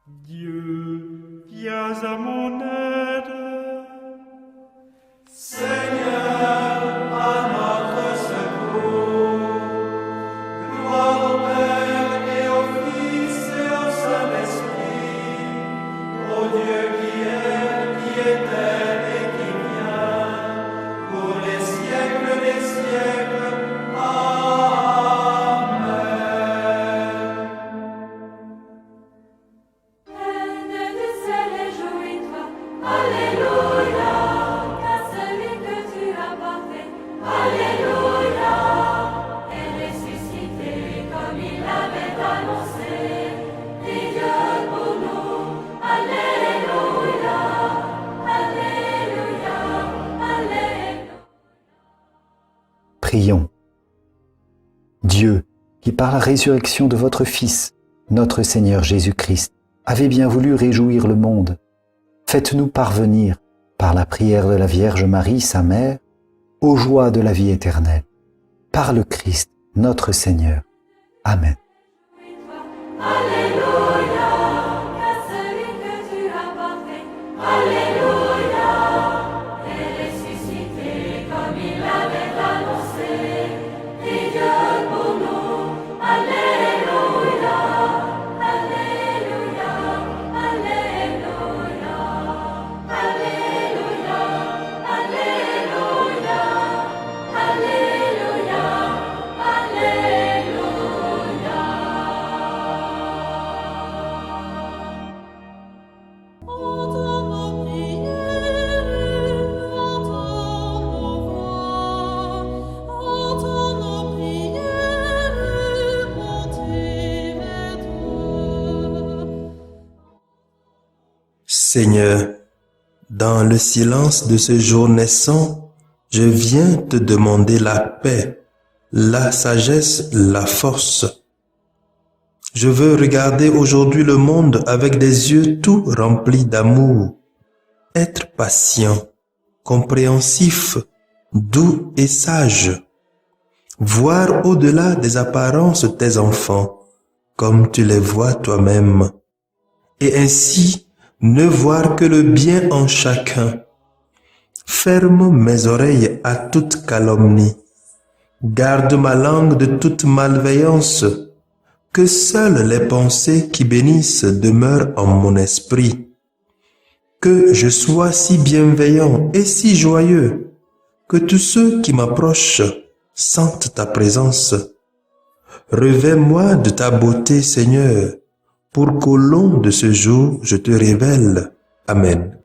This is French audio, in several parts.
Dieu, viens à mon aide. Seigneur, à notre secours. Gloire au Père et au Fils et au Saint-Esprit, au Dieu qui était et qui vient, pour les siècles des siècles. Amen. Reine du ciel, réjouis-toi, Alléluia, car celui que tu as porté, Alléluia, est ressuscité comme il l'avait annoncé. Dis Dieu pour nous, Alléluia, Alléluia, Alléluia. Prions. Dieu, qui par la résurrection de votre Fils, notre Seigneur Jésus-Christ, avez bien voulu réjouir le monde, faites-nous parvenir, par la prière de la Vierge Marie, sa mère, aux joies de la vie éternelle. Par le Christ, notre Seigneur. Amen. Alléluia, car celui que tu as porté, Alléluia, est ressuscité comme il l'avait annoncé. Dis Dieu pour nous, Alléluia, Alléluia, Alléluia, Alléluia, Alléluia, Alléluia, Alléluia. Entends nos prières, entends nos voix, entends nos prières, montez vers toi. Seigneur, dans le silence de ce jour naissant, je viens te demander la paix, la sagesse, la force. Je veux regarder aujourd'hui le monde avec des yeux tout remplis d'amour, être patient, compréhensif, doux et sage, voir au-delà des apparences tes enfants, comme tu les vois toi-même, et ainsi ne voir que le bien en chacun. Ferme mes oreilles à toute calomnie, garde ma langue de toute malveillance, que seules les pensées qui bénissent demeurent en mon esprit. Que je sois si bienveillant et si joyeux, que tous ceux qui m'approchent sentent ta présence. Revêt-moi de ta beauté, Seigneur, pour qu'au long de ce jour je te révèle. Amen.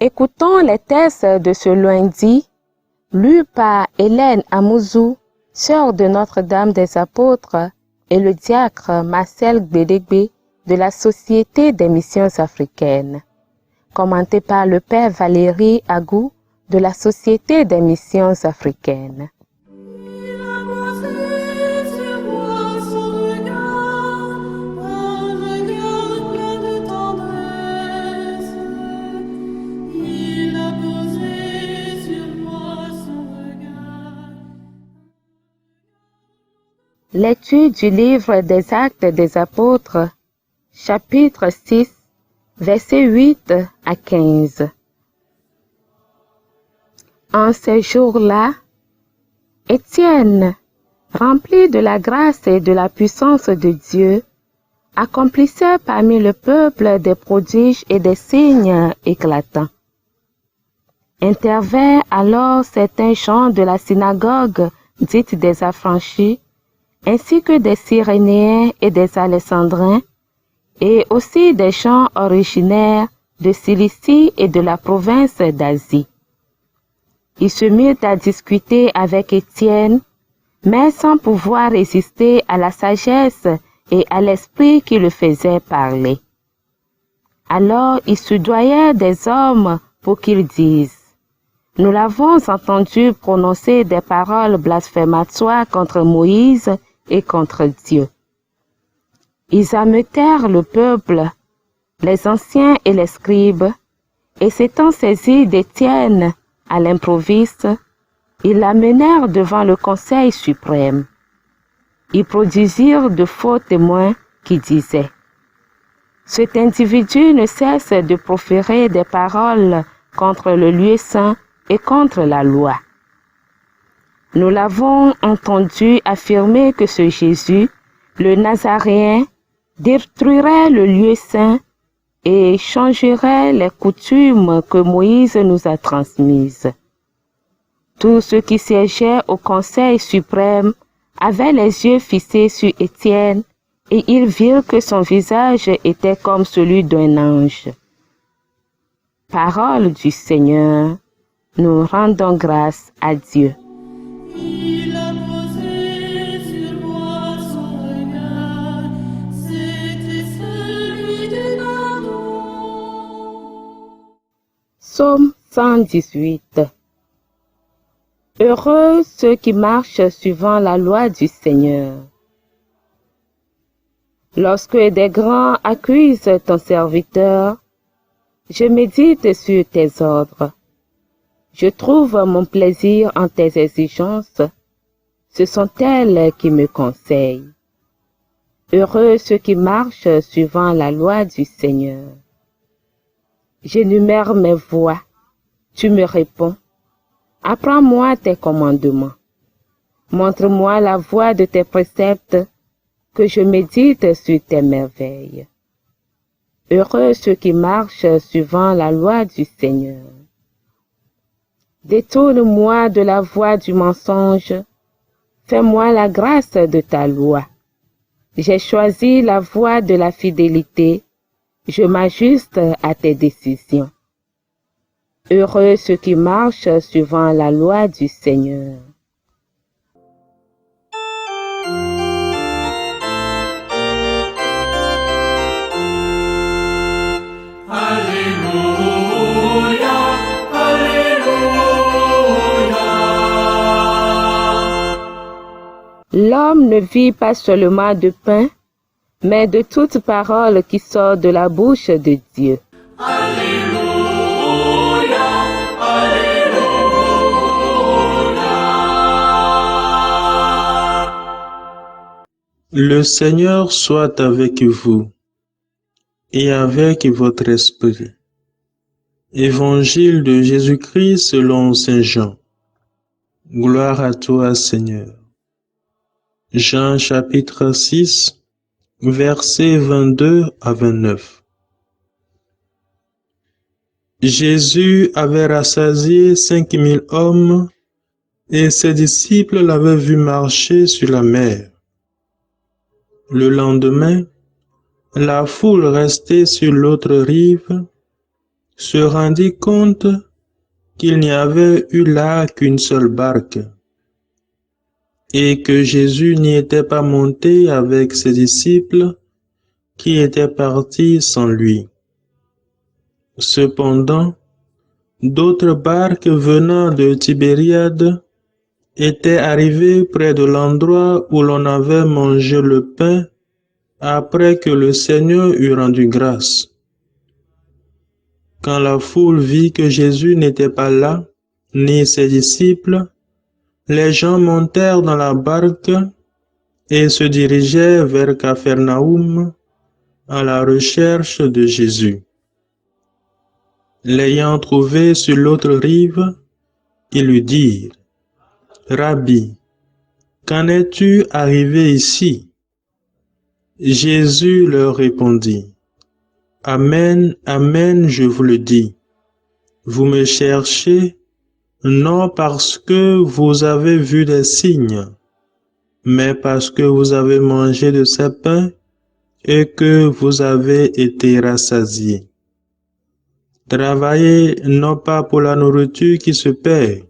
Écoutons les textes de ce lundi, lus par Hélène Amouzou, sœur de Notre-Dame des Apôtres, et le diacre Marcel Gbedegbe de la Société des Missions Africaines. Commenté par le Père Valérie Agou de la Société des Missions Africaines. Il a posé sur moi son regard, un regard plein de tendresse. Il a posé sur moi son regard. Lecture du livre des Actes des Apôtres, chapitre 6, versets 8 à 15. En ces jours-là, Étienne, rempli de la grâce et de la puissance de Dieu, accomplissait parmi le peuple des prodiges et des signes éclatants. Intervinrent alors certains gens de la synagogue dite des Affranchis, ainsi que des Cyrénéens et des Alexandrins, et aussi des gens originaires de Cilicie et de la province d'Asie. Ils se mirent à discuter avec Étienne, mais sans pouvoir résister à la sagesse et à l'esprit qui le faisait parler. Alors il soudoyait des hommes pour qu'ils disent: Nous l'avons entendu prononcer des paroles blasphématoires contre Moïse et contre Dieu. Ils ameutèrent le peuple, les anciens et les scribes, et s'étant saisis d'Étienne à l'improviste, ils l'amenèrent devant le Conseil suprême. Ils produisirent de faux témoins qui disaient: Cet individu ne cesse de proférer des paroles contre le lieu saint et contre la loi. Nous l'avons entendu affirmer que ce Jésus, le Nazaréen, détruirait le lieu saint et changerait les coutumes que Moïse nous a transmises. Tous ceux qui siégeaient au Conseil suprême avaient les yeux fixés sur Étienne, et ils virent que son visage était comme celui d'un ange. Parole du Seigneur, nous rendons grâce à Dieu. Il a posé sur moi son regard, c'était celui de l'amour. Psaume 118. Heureux ceux qui marchent suivant la loi du Seigneur. Lorsque des grands accusent ton serviteur, je médite sur tes ordres. Je trouve mon plaisir en tes exigences. Ce sont elles qui me conseillent. Heureux ceux qui marchent suivant la loi du Seigneur. J'énumère mes voies. Tu me réponds. Apprends-moi tes commandements. Montre-moi la voie de tes préceptes, que je médite sur tes merveilles. Heureux ceux qui marchent suivant la loi du Seigneur. Détourne-moi de la voie du mensonge. Fais-moi la grâce de ta loi. J'ai choisi la voie de la fidélité. Je m'ajuste à tes décisions. Heureux ceux qui marchent suivant la loi du Seigneur. Alléluia, Alléluia. L'homme ne vit pas seulement de pain, mais de toute parole qui sort de la bouche de Dieu. Alléluia, Alléluia. Le Seigneur soit avec vous et avec votre esprit. Évangile de Jésus-Christ selon saint Jean. Gloire à toi, Seigneur. Jean chapitre 6, versets 22 à 29. Jésus avait rassasié 5000 hommes et ses disciples l'avaient vu marcher sur la mer. Le lendemain, la foule restée sur l'autre rive se rendit compte qu'il n'y avait eu là qu'une seule barque et que Jésus n'y était pas monté avec ses disciples qui étaient partis sans lui. Cependant, d'autres barques venant de Tibériade étaient arrivées près de l'endroit où l'on avait mangé le pain après que le Seigneur eut rendu grâce. Quand la foule vit que Jésus n'était pas là, ni ses disciples, les gens montèrent dans la barque et se dirigeaient vers Capharnaüm à la recherche de Jésus. L'ayant trouvé sur l'autre rive, ils lui dirent: Rabbi, qu'en es-tu arrivé ici? Jésus leur répondit: Amen, amen, je vous le dis. Vous me cherchez, non parce que vous avez vu des signes, mais parce que vous avez mangé de ces pains et que vous avez été rassasiés. Travaillez non pas pour la nourriture qui se perd,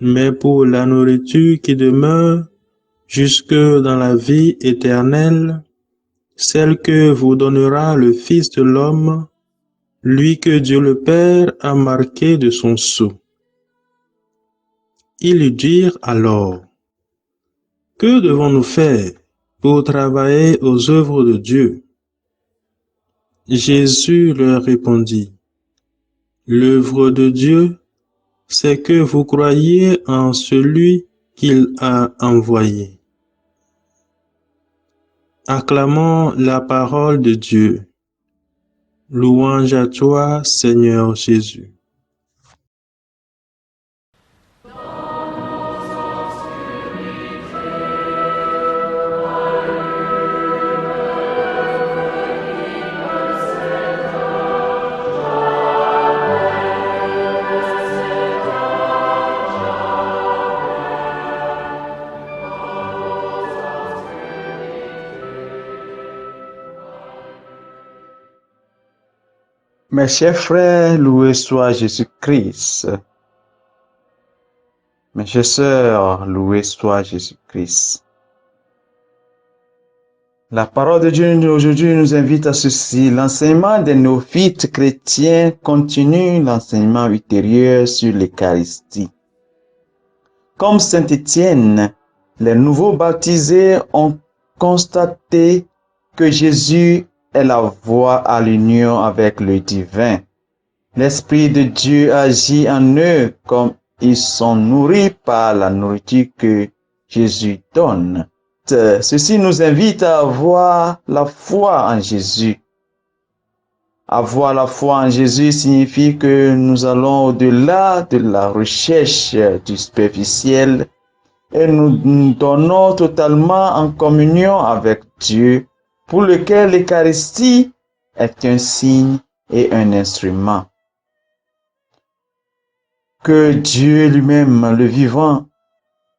mais pour la nourriture qui demeure jusque dans la vie éternelle, celle que vous donnera le Fils de l'homme, lui que Dieu le Père a marqué de son sceau. Ils lui dirent alors, que devons-nous faire pour travailler aux œuvres de Dieu? Jésus leur répondit, l'œuvre de Dieu, c'est que vous croyiez en celui qu'il a envoyé. Acclamons la parole de Dieu. Louange à toi, Seigneur Jésus. Mes chers frères, loué soit Jésus-Christ. Mes chères sœurs, loué soit Jésus-Christ. La parole de Dieu aujourd'hui nous invite à ceci. L'enseignement des néophytes chrétiens continue l'enseignement ultérieur sur l'Eucharistie. Comme saint Étienne, les nouveaux baptisés ont constaté que Jésus est la voie à l'union avec le divin. L'Esprit de Dieu agit en eux comme ils sont nourris par la nourriture que Jésus donne. Ceci nous invite à avoir la foi en Jésus. Avoir la foi en Jésus signifie que nous allons au-delà de la recherche du superficiel et nous donnons totalement en communion avec Dieu, pour lequel l'Eucharistie est un signe et un instrument. Que Dieu lui-même, le vivant,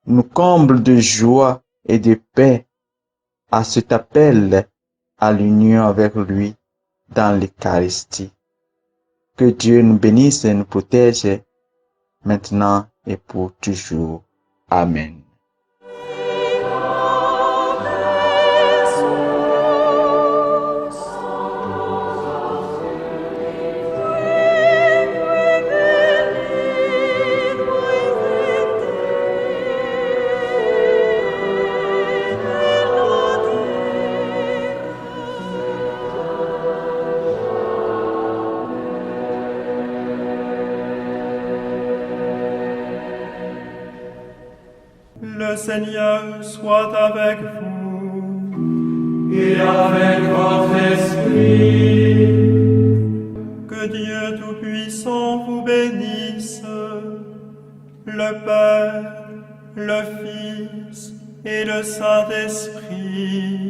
nous comble de joie et de paix à cet appel à l'union avec lui dans l'Eucharistie. Que Dieu nous bénisse et nous protège maintenant et pour toujours. Amen. Le Seigneur soit avec vous. Et avec votre esprit. Que Dieu Tout-Puissant vous bénisse, le Père, le Fils et le Saint-Esprit.